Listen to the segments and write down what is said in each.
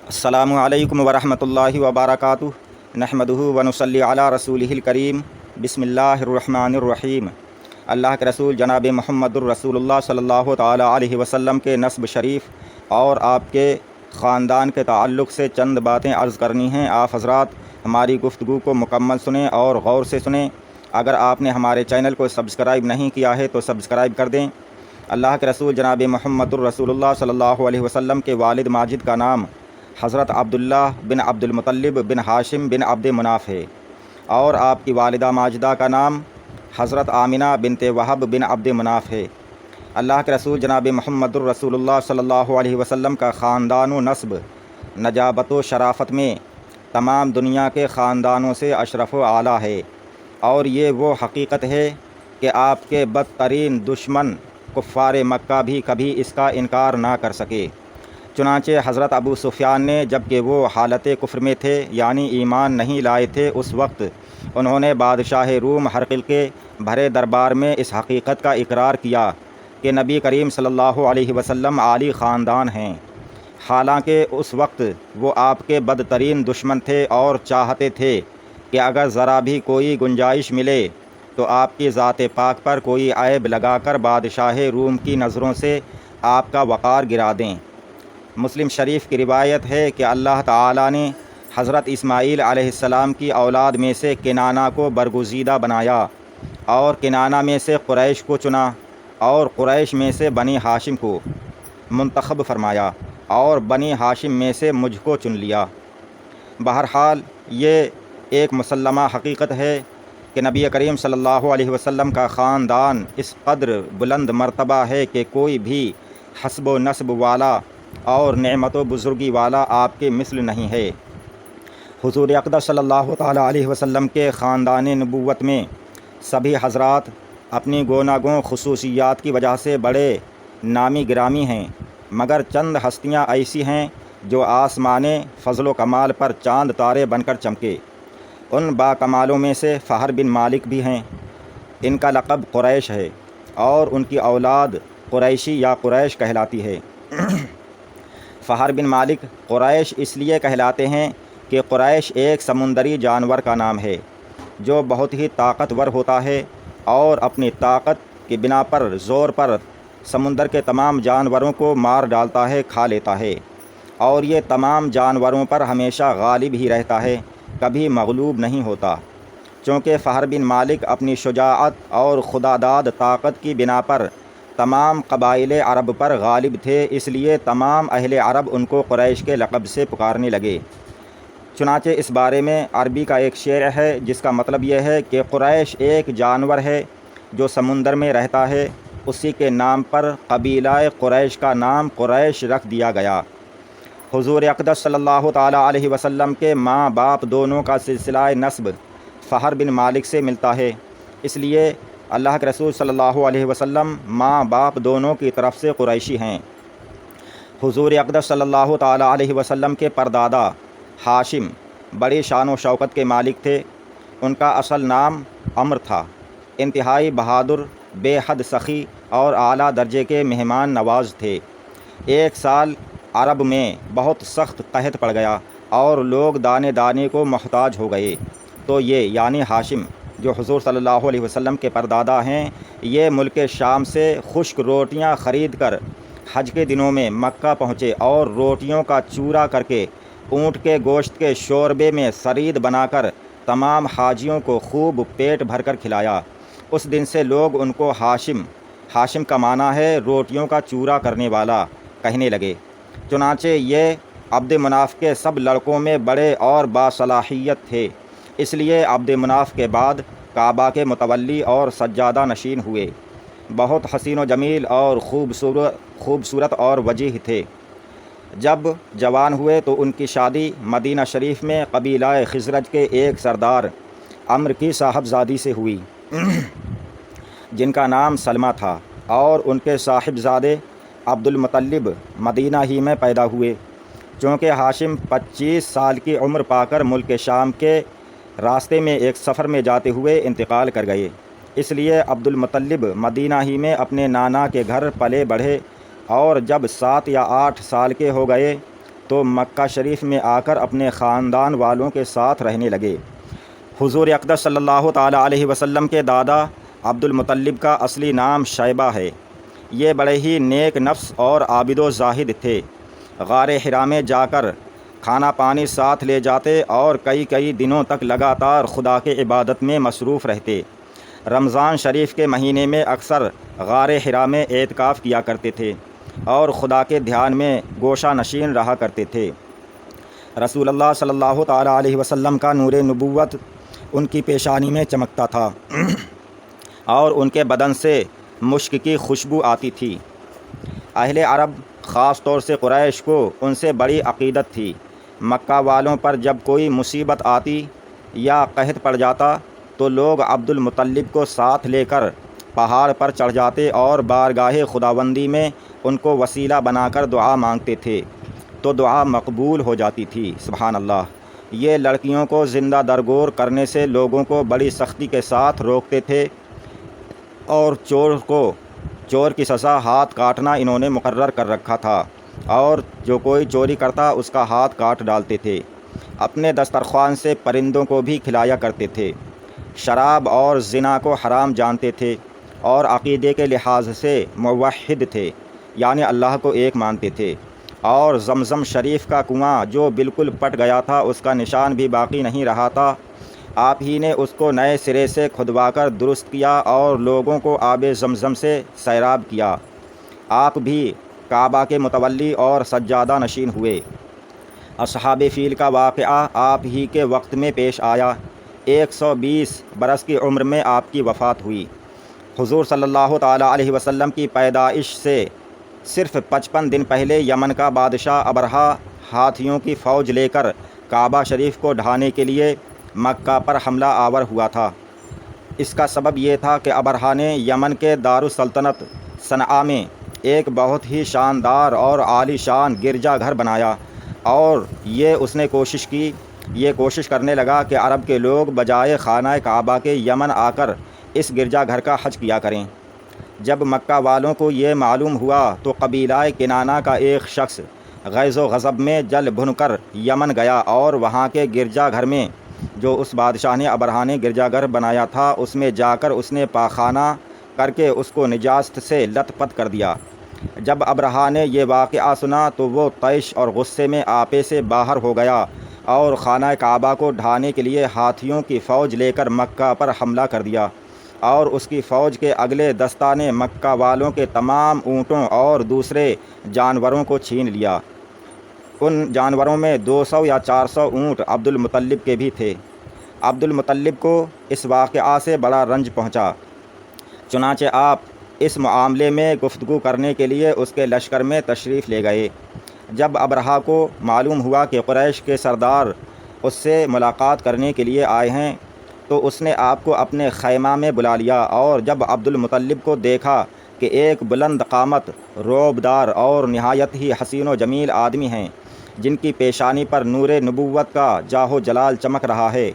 السلام علیکم ورحمۃ اللہ وبرکاتہ نحمدہ ونصلی علی رسولہ الکریم بسم اللہ الرحمن الرحیم۔ اللہ کے رسول جناب محمد الرسول اللہ صلی اللہ تعالیٰ علیہ وسلم کے نسب شریف اور آپ کے خاندان کے تعلق سے چند باتیں عرض کرنی ہیں۔ آپ حضرات ہماری گفتگو کو مکمل سنیں اور غور سے سنیں۔ اگر آپ نے ہمارے چینل کو سبسکرائب نہیں کیا ہے تو سبسکرائب کر دیں۔ اللہ کے رسول جناب محمد الرسول اللہ صلی اللہ علیہ وسلم کے والد ماجد کا نام حضرت عبداللہ بن عبد المطلب بن ہاشم بن عبد مناف ہے، اور آپ کی والدہ ماجدہ کا نام حضرت آمنہ بنت وہب بن عبد مناف ہے۔ اللہ کے رسول جناب محمد الرسول اللہ صلی اللہ علیہ وسلم کا خاندان و نسب نجابت و شرافت میں تمام دنیا کے خاندانوں سے اشرف و اعلیٰ ہے، اور یہ وہ حقیقت ہے کہ آپ کے بدترین دشمن کفار مکہ بھی کبھی اس کا انکار نہ کر سکے۔ چنانچہ حضرت ابو سفیان نے جب کہ وہ حالت کفر میں تھے، یعنی ایمان نہیں لائے تھے، اس وقت انہوں نے بادشاہ روم ہرقل کے بھرے دربار میں اس حقیقت کا اقرار کیا کہ نبی کریم صلی اللہ علیہ وسلم عالی خاندان ہیں، حالانکہ اس وقت وہ آپ کے بدترین دشمن تھے اور چاہتے تھے کہ اگر ذرا بھی کوئی گنجائش ملے تو آپ کی ذات پاک پر کوئی عیب لگا کر بادشاہ روم کی نظروں سے آپ کا وقار گرا دیں۔ مسلم شریف کی روایت ہے کہ اللہ تعالیٰ نے حضرت اسماعیل علیہ السلام کی اولاد میں سے کنانہ کو برگزیدہ بنایا، اور کنانہ میں سے قریش کو چنا، اور قریش میں سے بنی ہاشم کو منتخب فرمایا، اور بنی ہاشم میں سے مجھ کو چن لیا۔ بہرحال یہ ایک مسلمہ حقیقت ہے کہ نبی کریم صلی اللہ علیہ وسلم کا خاندان اس قدر بلند مرتبہ ہے کہ کوئی بھی حسب و نسب والا اور نعمت و بزرگی والا آپ کے مثل نہیں ہے۔ حضور اقدس صلی اللہ تعالیٰ علیہ وسلم کے خاندان نبوت میں سبھی حضرات اپنی گوناگوں خصوصیات کی وجہ سے بڑے نامی گرامی ہیں، مگر چند ہستیاں ایسی ہیں جو آسمان فضل و کمال پر چاند تارے بن کر چمکے۔ ان با کمالوں میں سے فہر بن مالک بھی ہیں۔ ان کا لقب قریش ہے، اور ان کی اولاد قریشی یا قریش کہلاتی ہے۔ فہر بن مالک قریش اس لیے کہلاتے ہیں کہ قریش ایک سمندری جانور کا نام ہے جو بہت ہی طاقتور ہوتا ہے، اور اپنی طاقت کی بنا پر زور پر سمندر کے تمام جانوروں کو مار ڈالتا ہے، کھا لیتا ہے، اور یہ تمام جانوروں پر ہمیشہ غالب ہی رہتا ہے، کبھی مغلوب نہیں ہوتا۔ چونکہ فہر بن مالک اپنی شجاعت اور خداداد طاقت کی بنا پر تمام قبائل عرب پر غالب تھے، اس لیے تمام اہل عرب ان کو قریش کے لقب سے پکارنے لگے۔ چنانچہ اس بارے میں عربی کا ایک شعر ہے جس کا مطلب یہ ہے کہ قریش ایک جانور ہے جو سمندر میں رہتا ہے، اسی کے نام پر قبیلہ قریش کا نام قریش رکھ دیا گیا۔ حضور اقدس صلی اللہ تعالیٰ علیہ وسلم کے ماں باپ دونوں کا سلسلہ نسب فہر بن مالک سے ملتا ہے، اس لیے اللہ کے رسول صلی اللہ علیہ وسلم ماں باپ دونوں کی طرف سے قریشی ہیں۔ حضور اقدس صلی اللہ تعالیٰ علیہ وسلم کے پردادا ہاشم بڑی شان و شوکت کے مالک تھے۔ ان کا اصل نام عمر تھا۔ انتہائی بہادر، بے حد سخی اور اعلیٰ درجے کے مہمان نواز تھے۔ ایک سال عرب میں بہت سخت قحط پڑ گیا اور لوگ دانے دانے کو محتاج ہو گئے، تو یہ یعنی ہاشم جو حضور صلی اللہ علیہ وسلم کے پردادا ہیں، یہ ملک شام سے خشک روٹیاں خرید کر حج کے دنوں میں مکہ پہنچے، اور روٹیوں کا چورا کر کے اونٹ کے گوشت کے شوربے میں سرید بنا کر تمام حاجیوں کو خوب پیٹ بھر کر کھلایا۔ اس دن سے لوگ ان کو ہاشم کا معنی ہے روٹیوں کا چورا کرنے والا کہنے لگے۔ چنانچہ یہ عبد مناف کے سب لڑکوں میں بڑے اور باصلاحیت تھے، اس لیے عبد مناف کے بعد کعبہ کے متولی اور سجادہ نشین ہوئے۔ بہت حسین و جمیل اور خوبصورت اور وجیح تھے۔ جب جوان ہوئے تو ان کی شادی مدینہ شریف میں قبیلہ خزرج کے ایک سردار عمرو کی صاحبزادی سے ہوئی جن کا نام سلمہ تھا، اور ان کے صاحبزادے عبد المطلب مدینہ ہی میں پیدا ہوئے۔ چونکہ ہاشم 25 سال کی عمر پا کر ملک شام کے راستے میں ایک سفر میں جاتے ہوئے انتقال کر گئے، اس لیے عبد المطلب مدینہ ہی میں اپنے نانا کے گھر پلے بڑھے، اور جب 7 یا 8 سال کے ہو گئے تو مکہ شریف میں آ کر اپنے خاندان والوں کے ساتھ رہنے لگے۔ حضور اقدس صلی اللہ تعالیٰ علیہ وسلم کے دادا عبد المطلب کا اصلی نام شیبہ ہے۔ یہ بڑے ہی نیک نفس اور عابد و زاہد تھے۔ غار حرا میں جا کر کھانا پانی ساتھ لے جاتے اور کئی دنوں تک لگاتار خدا کے عبادت میں مصروف رہتے۔ رمضان شریف کے مہینے میں اکثر غار حرا میں اعتکاف کیا کرتے تھے اور خدا کے دھیان میں گوشہ نشین رہا کرتے تھے۔ رسول اللہ صلی اللہ تعالیٰ علیہ وسلم کا نور نبوت ان کی پیشانی میں چمکتا تھا اور ان کے بدن سے مشک کی خوشبو آتی تھی۔ اہل عرب خاص طور سے قریش کو ان سے بڑی عقیدت تھی۔ مکہ والوں پر جب کوئی مصیبت آتی یا قحط پڑ جاتا تو لوگ عبد المطلب کو ساتھ لے کر پہاڑ پر چڑھ جاتے اور بارگاہ خداوندی میں ان کو وسیلہ بنا کر دعا مانگتے تھے تو دعا مقبول ہو جاتی تھی۔ سبحان اللہ۔ یہ لڑکیوں کو زندہ درگور کرنے سے لوگوں کو بڑی سختی کے ساتھ روکتے تھے اور چور کی سزا ہاتھ کاٹنا انہوں نے مقرر کر رکھا تھا، اور جو کوئی چوری کرتا اس کا ہاتھ کاٹ ڈالتے تھے۔ اپنے دسترخوان سے پرندوں کو بھی کھلایا کرتے تھے۔ شراب اور زنا کو حرام جانتے تھے اور عقیدے کے لحاظ سے موحد تھے، یعنی اللہ کو ایک مانتے تھے۔ اور زمزم شریف کا کنواں جو بالکل پٹ گیا تھا، اس کا نشان بھی باقی نہیں رہا تھا، آپ ہی نے اس کو نئے سرے سے کھدوا کر درست کیا اور لوگوں کو آب زمزم سے سیراب کیا۔ آپ بھی کعبہ کے متولی اور سجادہ نشین ہوئے۔ اصحاب فیل کا واقعہ آپ ہی کے وقت میں پیش آیا۔ 120 برس کی عمر میں آپ کی وفات ہوئی۔ حضور صلی اللہ تعالیٰ علیہ وسلم کی پیدائش سے صرف 55 دن پہلے یمن کا بادشاہ ابرہہ ہاتھیوں کی فوج لے کر کعبہ شریف کو ڈھانے کے لیے مکہ پر حملہ آور ہوا تھا۔ اس کا سبب یہ تھا کہ ابرہہ نے یمن کے دارالسلطنت صنعاء میں ایک بہت ہی شاندار اور عالی شان گرجا گھر بنایا، اور اس نے کوشش کرنے لگا کہ عرب کے لوگ بجائے خانہ کعبہ کے یمن آ کر اس گرجا گھر کا حج کیا کریں۔ جب مکہ والوں کو یہ معلوم ہوا تو قبیلہ کنانہ کا ایک شخص غیظ و غضب میں جل بھن کر یمن گیا اور وہاں کے گرجا گھر میں، جو اس بادشاہ نے ابرہہ نے گرجا گھر بنایا تھا، اس میں جا کر اس نے پاخانہ کر کے اس کو نجاست سے لت پت کر دیا۔ جب ابرہہ نے یہ واقعہ سنا تو وہ طیش اور غصے میں آپے سے باہر ہو گیا اور خانہ کعبہ کو ڈھانے کے لیے ہاتھیوں کی فوج لے کر مکہ پر حملہ کر دیا، اور اس کی فوج کے اگلے دستہ نے مکہ والوں کے تمام اونٹوں اور دوسرے جانوروں کو چھین لیا۔ ان جانوروں میں 200 یا 400 اونٹ عبد المطلب کے بھی تھے۔ عبد المطلب کو اس واقعہ سے بڑا رنج پہنچا، چنانچہ آپ اس معاملے میں گفتگو کرنے کے لیے اس کے لشکر میں تشریف لے گئے۔ جب ابرہہ کو معلوم ہوا کہ قریش کے سردار اس سے ملاقات کرنے کے لیے آئے ہیں تو اس نے آپ کو اپنے خیمہ میں بلا لیا، اور جب عبد المطلب کو دیکھا کہ ایک بلند قامت، روبدار اور نہایت ہی حسین و جمیل آدمی ہیں جن کی پیشانی پر نور نبوت کا جاہ و جلال چمک رہا ہے،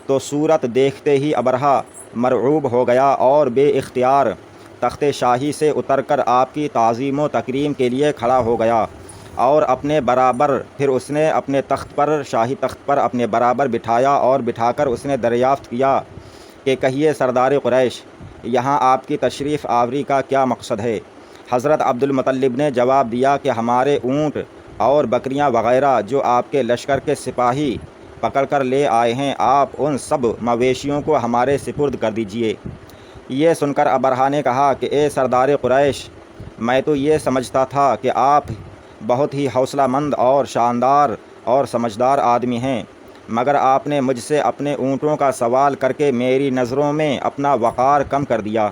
تو صورت دیکھتے ہی ابرہہ مرعوب ہو گیا اور بے اختیار تخت شاہی سے اتر کر آپ کی تعظیم و تکریم کے لیے کھڑا ہو گیا، اور اپنے برابر پھر اس نے اپنے تخت پر، شاہی تخت پر اپنے برابر بٹھایا، اور بٹھا کر اس نے دریافت کیا کہ کہیے سردار قریش، یہاں آپ کی تشریف آوری کا کیا مقصد ہے؟ حضرت عبد المطلب نے جواب دیا کہ ہمارے اونٹ اور بکریاں وغیرہ جو آپ کے لشکر کے سپاہی پکڑ کر لے آئے ہیں، آپ ان سب مویشیوں کو ہمارے سپرد کر دیجئے۔ یہ سن کر ابرہہ نے کہا کہ اے سردار قریش، میں تو یہ سمجھتا تھا کہ آپ بہت ہی حوصلہ مند اور شاندار اور سمجھدار آدمی ہیں، مگر آپ نے مجھ سے اپنے اونٹوں کا سوال کر کے میری نظروں میں اپنا وقار کم کر دیا۔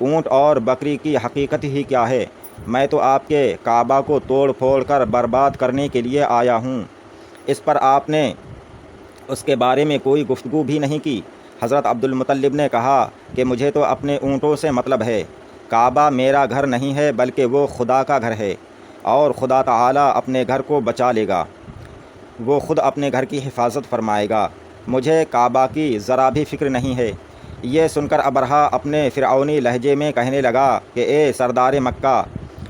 اونٹ اور بکری کی حقیقت ہی کیا ہے؟ میں تو آپ کے کعبہ کو توڑ پھوڑ کر برباد کرنے کے لیے آیا ہوں۔ اس پر آپ نے اس کے بارے میں کوئی گفتگو بھی نہیں کی۔ حضرت عبد المطلب نے کہا کہ مجھے تو اپنے اونٹوں سے مطلب ہے۔ کعبہ میرا گھر نہیں ہے بلکہ وہ خدا کا گھر ہے، اور خدا تعالیٰ اپنے گھر کو بچا لے گا، وہ خود اپنے گھر کی حفاظت فرمائے گا، مجھے کعبہ کی ذرا بھی فکر نہیں ہے۔ یہ سن کر ابرہہ اپنے فرعونی لہجے میں کہنے لگا کہ اے سردار مکہ،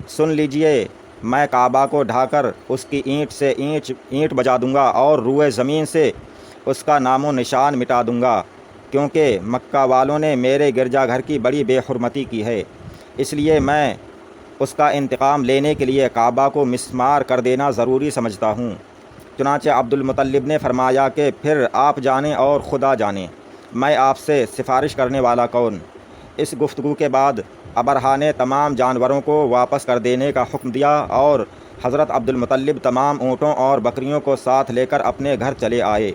سن لیجئے میں کعبہ کو ڈھا کر اس کی اینٹ سے اینٹ بجا دوں گا اور روئے زمین سے اس کا نام و نشان مٹا دوں گا، کیونکہ مکہ والوں نے میرے گرجا گھر کی بڑی بے حرمتی کی ہے، اس لیے میں اس کا انتقام لینے کے لیے کعبہ کو مسمار کر دینا ضروری سمجھتا ہوں۔ چنانچہ عبد المطلب نے فرمایا کہ پھر آپ جانیں اور خدا جانیں، میں آپ سے سفارش کرنے والا کون؟ اس گفتگو کے بعد ابرہہ نے تمام جانوروں کو واپس کر دینے کا حکم دیا اور حضرت عبد المطلب تمام اونٹوں اور بکریوں کو ساتھ لے کر اپنے گھر چلے آئے،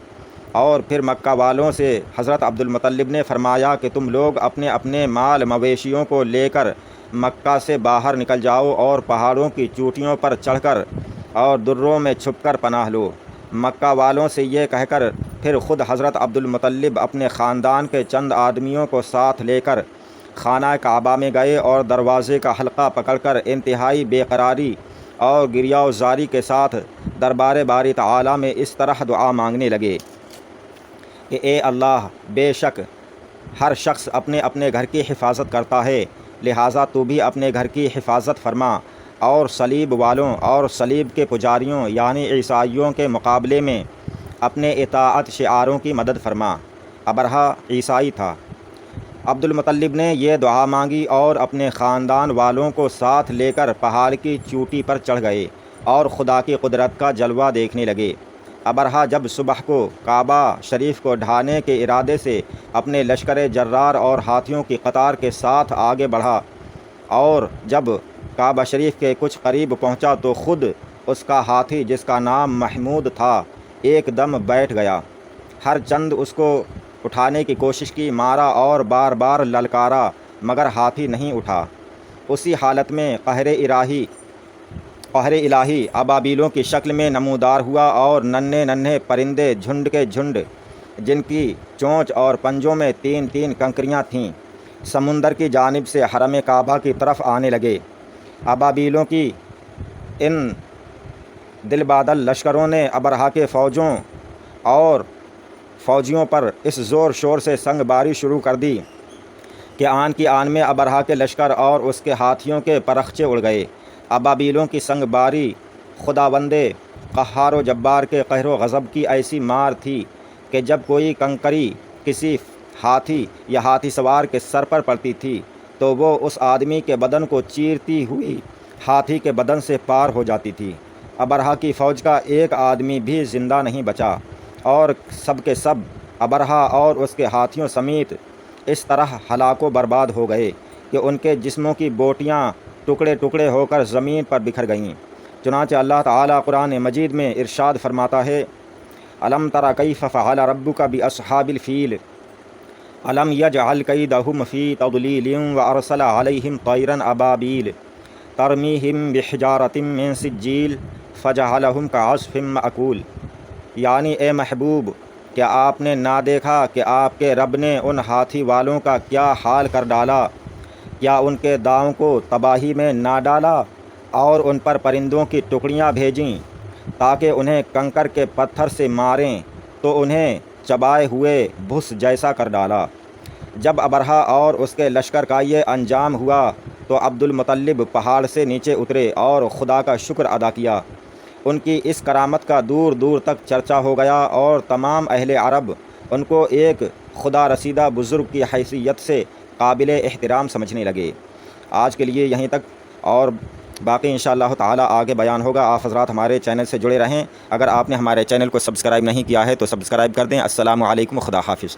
اور پھر مکہ والوں سے حضرت عبد المطلب نے فرمایا کہ تم لوگ اپنے اپنے مال مویشیوں کو لے کر مکہ سے باہر نکل جاؤ اور پہاڑوں کی چوٹیوں پر چڑھ کر اور دروں میں چھپ کر پناہ لو۔ مکہ والوں سے یہ کہہ کر پھر خود حضرت عبد المطلب اپنے خاندان کے چند آدمیوں کو ساتھ لے کر خانہ کعبہ میں گئے اور دروازے کا حلقہ پکڑ کر انتہائی بے قراری اور گریہ و زاری کے ساتھ دربار باری تعالیٰ میں اس طرح دعا مانگنے لگے کہ اے اللہ، بے شک ہر شخص اپنے اپنے گھر کی حفاظت کرتا ہے، لہٰذا تو بھی اپنے گھر کی حفاظت فرما، اور صلیب والوں اور صلیب کے پجاریوں یعنی عیسائیوں کے مقابلے میں اپنے اطاعت شعاروں کی مدد فرما۔ ابرہہ عیسائی تھا۔ عبد المطلب نے یہ دعا مانگی اور اپنے خاندان والوں کو ساتھ لے کر پہاڑ کی چوٹی پر چڑھ گئے اور خدا کی قدرت کا جلوہ دیکھنے لگے۔ ابرہہ جب صبح کو کعبہ شریف کو ڈھانے کے ارادے سے اپنے لشکر جرار اور ہاتھیوں کی قطار کے ساتھ آگے بڑھا اور جب کعبہ شریف کے کچھ قریب پہنچا تو خود اس کا ہاتھی، جس کا نام محمود تھا، ایک دم بیٹھ گیا۔ ہر چند اس کو اٹھانے کی کوشش کی، مارا اور بار بار للکارا، مگر ہاتھی نہیں اٹھا۔ اسی حالت میں قہر الہی ابابیلوں کی شکل میں نمودار ہوا اور ننھے ننھے پرندے جھنڈ کے جھنڈ، جن کی چونچ اور پنجوں میں تین تین کنکریاں تھیں، سمندر کی جانب سے حرم کعبہ کی طرف آنے لگے۔ ابابیلوں کی ان دل بادل لشکروں نے ابرہہ کے فوجیوں پر اس زور شور سے سنگ باری شروع کر دی کہ آن کی آن میں ابرہہ کے لشکر اور اس کے ہاتھیوں کے پرخچے اڑ گئے۔ ابابیلوں کی سنگ باری خداوند قہار و جبار کے قہر و غضب کی ایسی مار تھی کہ جب کوئی کنکری کسی ہاتھی یا ہاتھی سوار کے سر پر پڑتی تھی تو وہ اس آدمی کے بدن کو چیرتی ہوئی ہاتھی کے بدن سے پار ہو جاتی تھی۔ ابرہہ کی فوج کا ایک آدمی بھی زندہ نہیں بچا، اور سب کے سب ابرہہ اور اس کے ہاتھیوں سمیت اس طرح ہلاک و برباد ہو گئے کہ ان کے جسموں کی بوٹیاں ٹکڑے ٹکڑے ہو کر زمین پر بکھر گئیں۔ چنانچہ اللہ تعالیٰ قرآن مجید میں ارشاد فرماتا ہے: الم تر کیف فعل ربک باصحاب الفیل الم یجعل کیدہم فی تضلیل وارسل علیہم طیرا ابابیل ترمیہم بحجارۃ من سجیل فجعلہم کعصف مأکول۔ یعنی اے محبوب، کیا آپ نے نہ دیکھا کہ آپ کے رب نے ان ہاتھی والوں کا کیا حال کر ڈالا؟ کیا ان کے داؤں کو تباہی میں نہ ڈالا اور ان پر پرندوں کی ٹکڑیاں بھیجیں تاکہ انہیں کنکر کے پتھر سے ماریں تو انہیں چبائے ہوئے بھس جیسا کر ڈالا۔ جب ابرہہ اور اس کے لشکر کا یہ انجام ہوا تو عبد المطلب پہاڑ سے نیچے اترے اور خدا کا شکر ادا کیا۔ ان کی اس کرامت کا دور دور تک چرچا ہو گیا اور تمام اہل عرب ان کو ایک خدا رسیدہ بزرگ کی حیثیت سے قابل احترام سمجھنے لگے۔ آج کے لیے یہیں تک، اور باقی انشاءاللہ تعالی آگے بیان ہوگا۔ آپ حضرات ہمارے چینل سے جڑے رہیں۔ اگر آپ نے ہمارے چینل کو سبسکرائب نہیں کیا ہے تو سبسکرائب کر دیں۔ السلام علیکم، خدا حافظ۔